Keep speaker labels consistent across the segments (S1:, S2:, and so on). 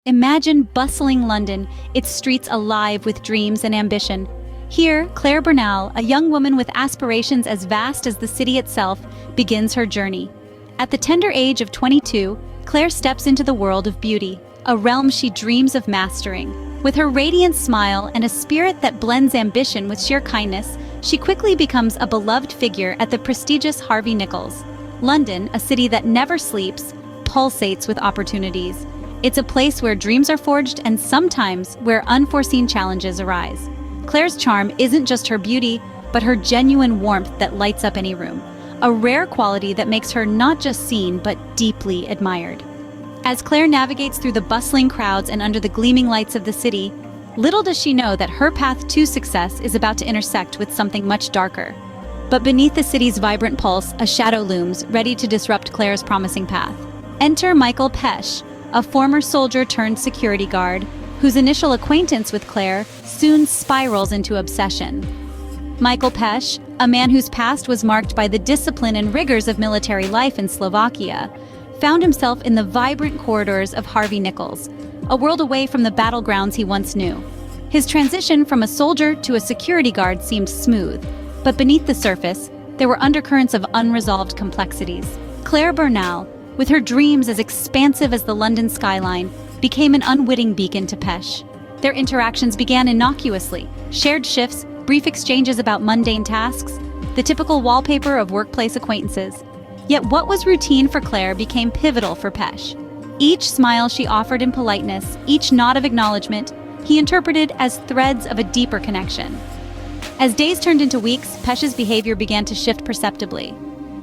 S1: Imagine bustling London, its streets alive with dreams and ambition. Here, Claire Bernal, a young woman with aspirations as vast as the city itself, begins her journey. At the tender age of 22, Claire steps into the world of beauty, a realm she dreams of mastering. With her radiant smile and a spirit that blends ambition with sheer kindness, she quickly becomes a beloved figure at the prestigious Harvey Nichols. London, a city that never sleeps, pulsates with opportunities. It's a place where dreams are forged and sometimes where unforeseen challenges arise. Claire's charm isn't just her beauty, but her genuine warmth that lights up any room, a rare quality that makes her not just seen but deeply admired. As Claire navigates through the bustling crowds and under the gleaming lights of the city, little does she know that her path to success is about to intersect with something much darker. But beneath the city's vibrant pulse, a shadow looms, ready to disrupt Claire's promising path. Enter Michael Pesch, a former soldier turned security guard, whose initial acquaintance with Claire soon spirals into obsession. Michael Pesch, a man whose past was marked by the discipline and rigors of military life in Slovakia, found himself in the vibrant corridors of Harvey Nichols, a world away from the battlegrounds he once knew. His transition from a soldier to a security guard seemed smooth, but beneath the surface, there were undercurrents of unresolved complexities. Claire Bernal, with her dreams as expansive as the London skyline, became an unwitting beacon to Pesch. Their interactions began innocuously, shared shifts, brief exchanges about mundane tasks, the typical wallpaper of workplace acquaintances. Yet what was routine for Claire became pivotal for Pesch. Each smile she offered in politeness, each nod of acknowledgement, he interpreted as threads of a deeper connection. As days turned into weeks, Pesch's behavior began to shift perceptibly.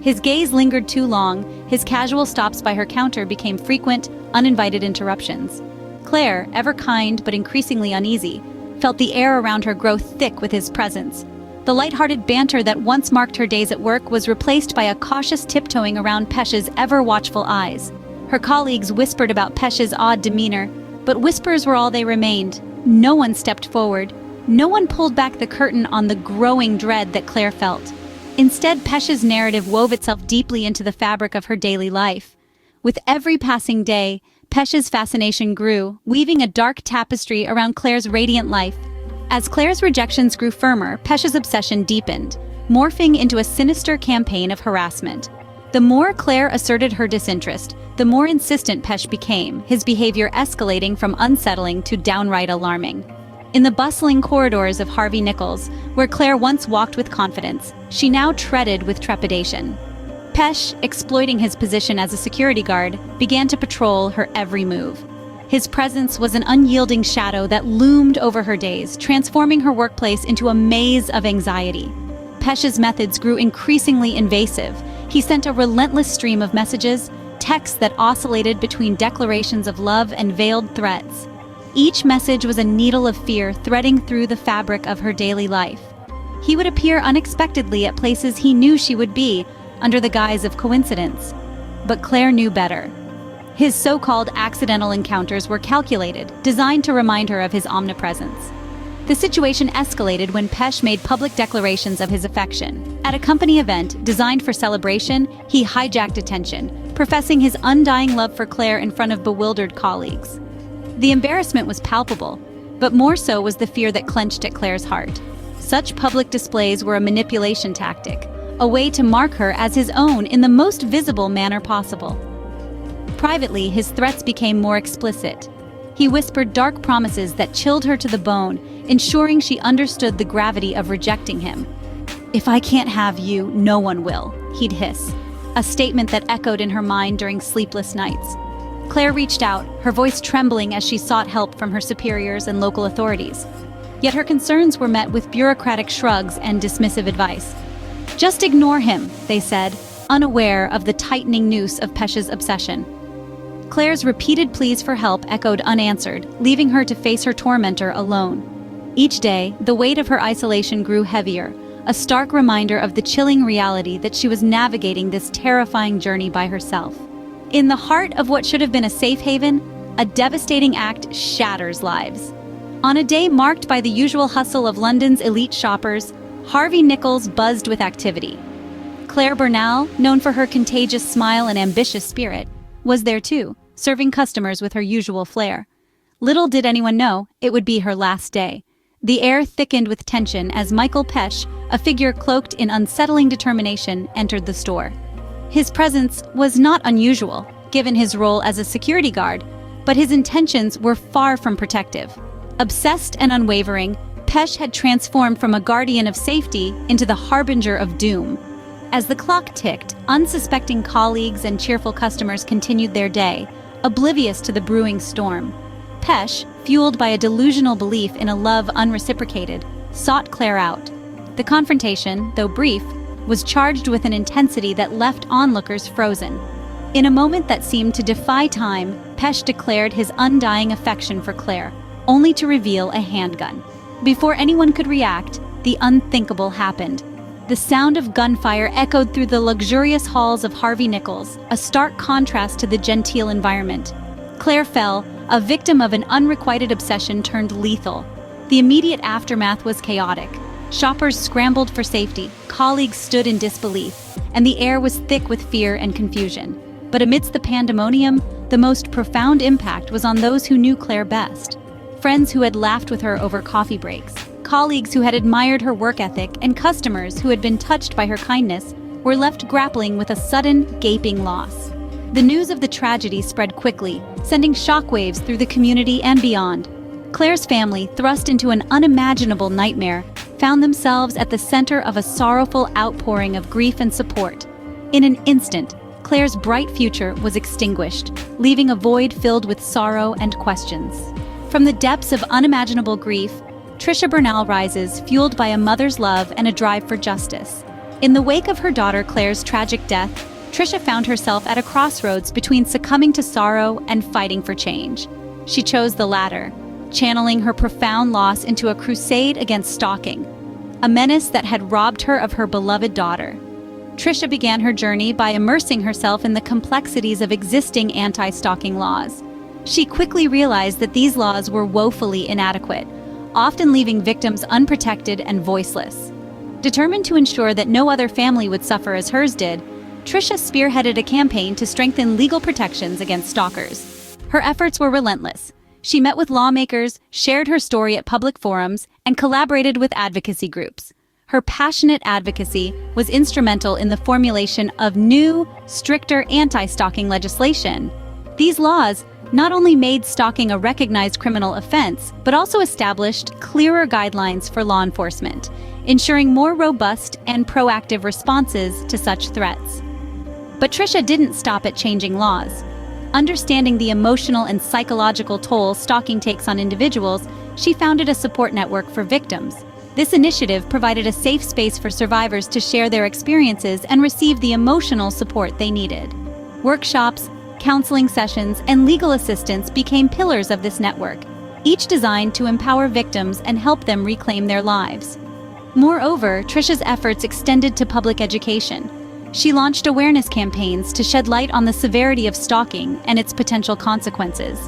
S1: His gaze lingered too long, his casual stops by her counter became frequent, uninvited interruptions. Claire, ever kind but increasingly uneasy, felt the air around her grow thick with his presence. The light-hearted banter that once marked her days at work was replaced by a cautious tiptoeing around Pesch's ever-watchful eyes. Her colleagues whispered about Pesch's odd demeanor, but whispers were all they remained. No one stepped forward. No one pulled back the curtain on the growing dread that Claire felt. Instead, Pesch's narrative wove itself deeply into the fabric of her daily life. With every passing day, Pesch's fascination grew, weaving a dark tapestry around Claire's radiant life. As Claire's rejections grew firmer, Pesch's obsession deepened, morphing into a sinister campaign of harassment. The more Claire asserted her disinterest, the more insistent Pesch became, his behavior escalating from unsettling to downright alarming. In the bustling corridors of Harvey Nichols, where Claire once walked with confidence, she now treaded with trepidation. Pesch, exploiting his position as a security guard, began to patrol her every move. His presence was an unyielding shadow that loomed over her days, transforming her workplace into a maze of anxiety. Pesch's methods grew increasingly invasive. He sent a relentless stream of messages, texts that oscillated between declarations of love and veiled threats. Each message was a needle of fear threading through the fabric of her daily life. He would appear unexpectedly at places he knew she would be, under the guise of coincidence. But Claire knew better. His so-called accidental encounters were calculated, designed to remind her of his omnipresence. The situation escalated when Pesch made public declarations of his affection. At a company event designed for celebration, he hijacked attention, professing his undying love for Claire in front of bewildered colleagues. The embarrassment was palpable, but more so was the fear that clenched at Claire's heart. Such public displays were a manipulation tactic, a way to mark her as his own in the most visible manner possible. Privately, his threats became more explicit. He whispered dark promises that chilled her to the bone, ensuring she understood the gravity of rejecting him. "If I can't have you, no one will," he'd hiss, a statement that echoed in her mind during sleepless nights. Claire reached out, her voice trembling as she sought help from her superiors and local authorities. Yet her concerns were met with bureaucratic shrugs and dismissive advice. "Just ignore him," they said, unaware of the tightening noose of Pesch's obsession. Claire's repeated pleas for help echoed unanswered, leaving her to face her tormentor alone. Each day, the weight of her isolation grew heavier, a stark reminder of the chilling reality that she was navigating this terrifying journey by herself. In the heart of what should have been a safe haven, a devastating act shatters lives. On a day marked by the usual hustle of London's elite shoppers, Harvey Nichols buzzed with activity. Claire Bernal, known for her contagious smile and ambitious spirit, was there too, serving customers with her usual flair. Little did anyone know it would be her last day. The air thickened with tension as Michael Pesch, a figure cloaked in unsettling determination, entered the store. His presence was not unusual, given his role as a security guard, but his intentions were far from protective. Obsessed and unwavering, Pesch had transformed from a guardian of safety into the harbinger of doom. As the clock ticked, unsuspecting colleagues and cheerful customers continued their day, oblivious to the brewing storm. Pesch, fueled by a delusional belief in a love unreciprocated, sought Claire out. The confrontation, though brief, was charged with an intensity that left onlookers frozen. In a moment that seemed to defy time, Pesch declared his undying affection for Claire, only to reveal a handgun. Before anyone could react, the unthinkable happened. The sound of gunfire echoed through the luxurious halls of Harvey Nichols, a stark contrast to the genteel environment. Claire fell, a victim of an unrequited obsession turned lethal. The immediate aftermath was chaotic. Shoppers scrambled for safety, colleagues stood in disbelief, and the air was thick with fear and confusion. But amidst the pandemonium, the most profound impact was on those who knew Claire best. Friends who had laughed with her over coffee breaks, colleagues who had admired her work ethic, and customers who had been touched by her kindness were left grappling with a sudden, gaping loss. The news of the tragedy spread quickly, sending shockwaves through the community and beyond. Claire's family, thrust into an unimaginable nightmare, found themselves at the center of a sorrowful outpouring of grief and support. In an instant, Claire's bright future was extinguished, leaving a void filled with sorrow and questions. From the depths of unimaginable grief, Trisha Bernal rises, fueled by a mother's love and a drive for justice. In the wake of her daughter Claire's tragic death, Trisha found herself at a crossroads between succumbing to sorrow and fighting for change. She chose the latter, channeling her profound loss into a crusade against stalking, a menace that had robbed her of her beloved daughter. Trisha began her journey by immersing herself in the complexities of existing anti-stalking laws. She quickly realized that these laws were woefully inadequate, often leaving victims unprotected and voiceless. Determined to ensure that no other family would suffer as hers did, Trisha spearheaded a campaign to strengthen legal protections against stalkers. Her efforts were relentless. She met with lawmakers, shared her story at public forums, and collaborated with advocacy groups. Her passionate advocacy was instrumental in the formulation of new, stricter anti-stalking legislation. These laws not only made stalking a recognized criminal offense, but also established clearer guidelines for law enforcement, ensuring more robust and proactive responses to such threats. But Trisha didn't stop at changing laws. Understanding the emotional and psychological toll stalking takes on individuals, she founded a support network for victims. This initiative provided a safe space for survivors to share their experiences and receive the emotional support they needed. Workshops, counseling sessions, and legal assistance became pillars of this network, each designed to empower victims and help them reclaim their lives. Moreover, Trisha's efforts extended to public education. She launched awareness campaigns to shed light on the severity of stalking and its potential consequences.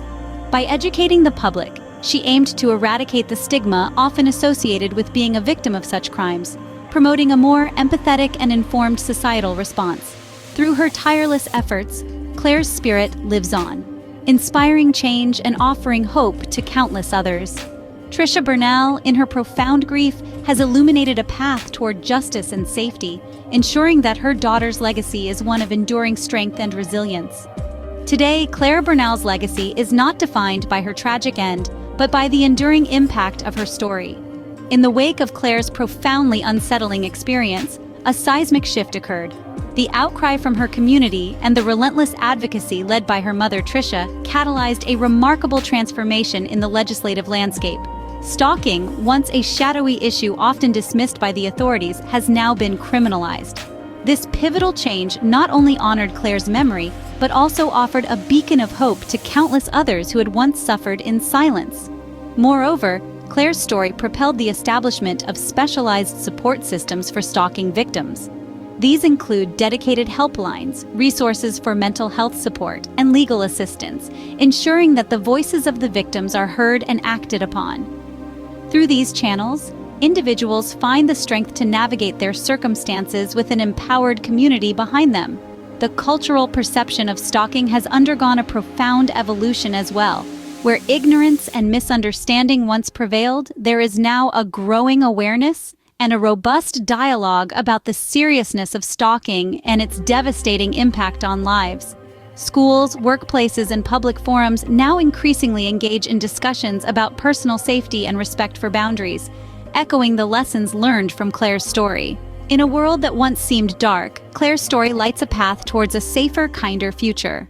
S1: By educating the public, she aimed to eradicate the stigma often associated with being a victim of such crimes, promoting a more empathetic and informed societal response. Through her tireless efforts, Claire's spirit lives on, inspiring change and offering hope to countless others. Trisha Bernal, in her profound grief, has illuminated a path toward justice and safety, ensuring that her daughter's legacy is one of enduring strength and resilience. Today, Claire Bernal's legacy is not defined by her tragic end, but by the enduring impact of her story. In the wake of Claire's profoundly unsettling experience, a seismic shift occurred. The outcry from her community and the relentless advocacy led by her mother Trisha catalyzed a remarkable transformation in the legislative landscape. Stalking, once a shadowy issue often dismissed by the authorities, has now been criminalized. This pivotal change not only honored Claire's memory, but also offered a beacon of hope to countless others who had once suffered in silence. Moreover, Claire's story propelled the establishment of specialized support systems for stalking victims. These include dedicated helplines, resources for mental health support, and legal assistance, ensuring that the voices of the victims are heard and acted upon. Through these channels, individuals find the strength to navigate their circumstances with an empowered community behind them. The cultural perception of stalking has undergone a profound evolution as well, Where ignorance and misunderstanding once prevailed, there is now a growing awareness and a robust dialogue about the seriousness of stalking and its devastating impact on lives. Schools, workplaces, and public forums now increasingly engage in discussions about personal safety and respect for boundaries, echoing the lessons learned from Claire's story. In a world that once seemed dark, Claire's story lights a path towards a safer, kinder future.